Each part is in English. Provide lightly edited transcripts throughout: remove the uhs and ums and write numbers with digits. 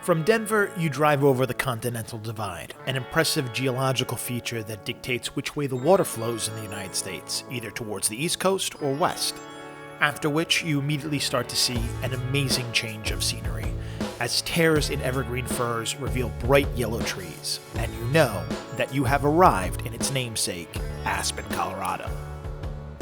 From Denver, you drive over the Continental Divide, an impressive geological feature that dictates which way the water flows in the United States, either towards the East Coast or West. After which, you immediately start to see an amazing change of scenery, as tears in evergreen firs reveal bright yellow trees, and you know that you have arrived in its namesake, Aspen, Colorado.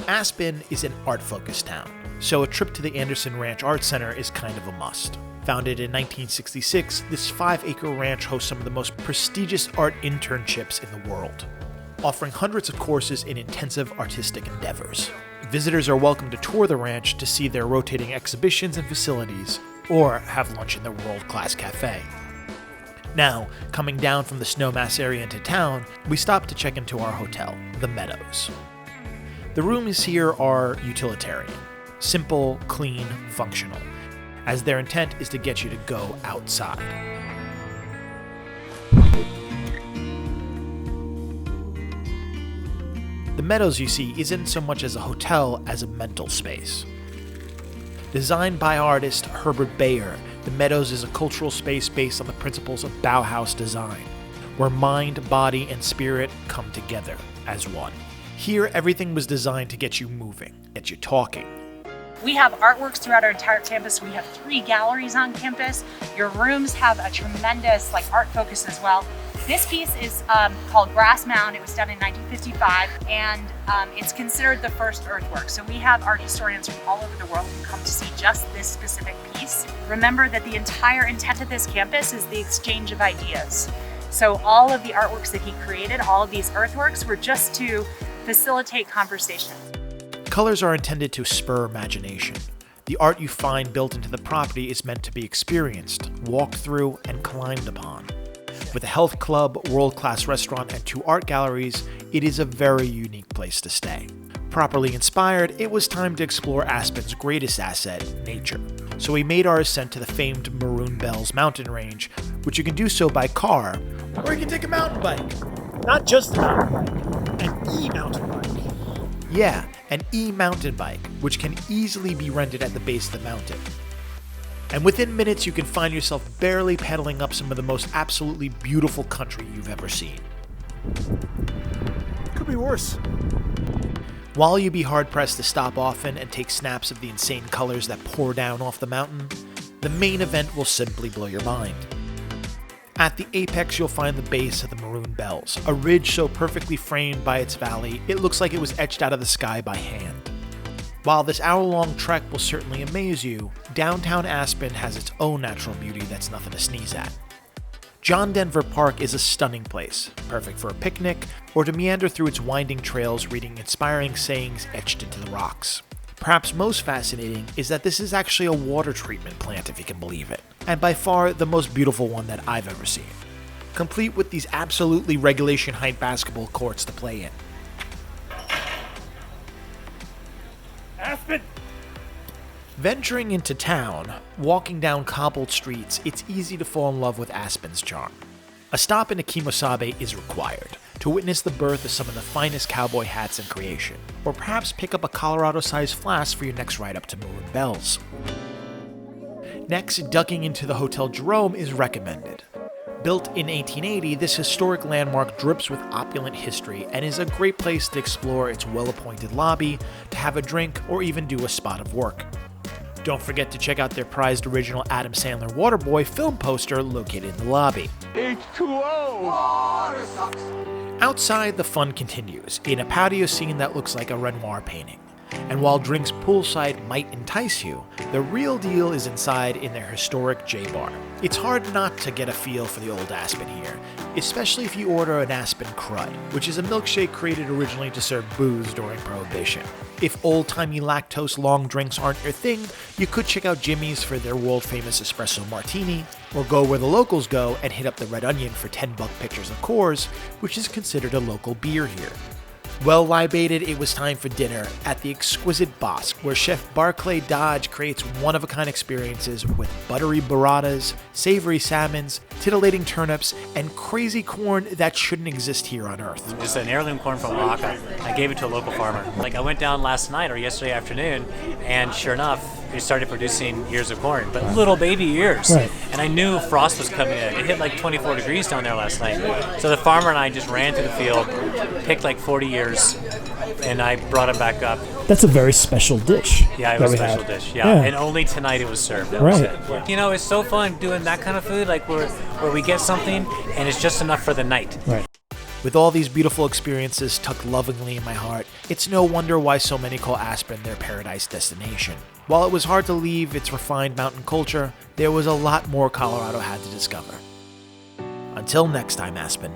Aspen is an art-focused town, so a trip to the Anderson Ranch Art Center is kind of a must. Founded in 1966, this 5-acre ranch hosts some of the most prestigious art internships in the world, offering hundreds of courses in intensive artistic endeavors. Visitors are welcome to tour the ranch to see their rotating exhibitions and facilities, or have lunch in their world-class cafe. Now, coming down from the Snowmass area into town, we stop to check into our hotel, The Meadows. The rooms here are utilitarian, simple, clean, functional, as their intent is to get you to go outside. The Meadows, you see, isn't so much as a hotel as a mental space. Designed by artist Herbert Bayer, The Meadows is a cultural space based on the principles of Bauhaus design, where mind, body, and spirit come together as one. Here, everything was designed to get you moving, get you talking. We have artworks throughout our entire campus. We have 3 galleries on campus. Your rooms have a tremendous art focus as well. This piece is called Grass Mound. It was done in 1955, and it's considered the first earthwork. So we have art historians from all over the world who come to see just this specific piece. Remember that the entire intent of this campus is the exchange of ideas. So all of the artworks that he created, all of these earthworks, were just to facilitate conversation. Colors are intended to spur imagination. The art you find built into the property is meant to be experienced, walked through, and climbed upon. With a health club, world-class restaurant, and 2 art galleries, it is a very unique place to stay. Properly inspired, it was time to explore Aspen's greatest asset, nature. So we made our ascent to the famed Maroon Bells mountain range, which you can do so by car, or you can take a mountain bike. Not just a mountain bike, an e-mountain bike. Yeah, an e-mountain bike, which can easily be rented at the base of the mountain. And within minutes, you can find yourself barely pedaling up some of the most absolutely beautiful country you've ever seen. Could be worse. While you'd be hard-pressed to stop often and take snaps of the insane colors that pour down off the mountain, the main event will simply blow your mind. At the apex, you'll find the base of the Maroon Bells, a ridge so perfectly framed by its valley, it looks like it was etched out of the sky by hand. While this hour-long trek will certainly amaze you, downtown Aspen has its own natural beauty that's nothing to sneeze at. John Denver Park is a stunning place, perfect for a picnic, or to meander through its winding trails reading inspiring sayings etched into the rocks. Perhaps most fascinating is that this is actually a water treatment plant, if you can believe it, and by far the most beautiful one that I've ever seen, complete with these absolutely regulation height basketball courts to play in. Aspen! Venturing into town, walking down cobbled streets, it's easy to fall in love with Aspen's charm. A stop in Kimosabe is required to witness the birth of some of the finest cowboy hats in creation, or perhaps pick up a Colorado-sized flask for your next ride up to Maroon Bells. Next, ducking into the Hotel Jerome is recommended. Built in 1880, this historic landmark drips with opulent history and is a great place to explore its well-appointed lobby, to have a drink, or even do a spot of work. Don't forget to check out their prized original Adam Sandler Waterboy film poster located in the lobby. H2O! Water sucks! Outside, the fun continues, in a patio scene that looks like a Renoir painting. And while drinks poolside might entice you, the real deal is inside in their historic J-Bar. It's hard not to get a feel for the old Aspen here, especially if you order an Aspen Crud, which is a milkshake created originally to serve booze during Prohibition. If old-timey lactose long drinks aren't your thing, you could check out Jimmy's for their world-famous espresso martini, or go where the locals go and hit up the Red Onion for $10 pitchers of Coors, which is considered a local beer here. Well libated, it was time for dinner at the exquisite Bosque, where Chef Barclay Dodge creates one-of-a-kind experiences with buttery burratas, savory salmons, titillating turnips, and crazy corn that shouldn't exist here on Earth. It's an heirloom corn from Oaxaca. I gave it to a local farmer. Like, I went down last night or yesterday afternoon, and sure enough, it started producing ears of corn, but little baby ears. Right. And I knew frost was coming in. It hit like 24 degrees down there last night. So the farmer and I just ran to the field, picked like 40 ears, and I brought them back up. That's a very special dish. Yeah, it that was a we special had. dish. Yeah. And only tonight it was served. That was Right. it. Yeah. You know, it's so fun doing that kind of food, like where we get something and it's just enough for the night. Right. With all these beautiful experiences tucked lovingly in my heart, it's no wonder why so many call Aspen their paradise destination. While it was hard to leave its refined mountain culture, there was a lot more Colorado had to discover. Until next time, Aspen.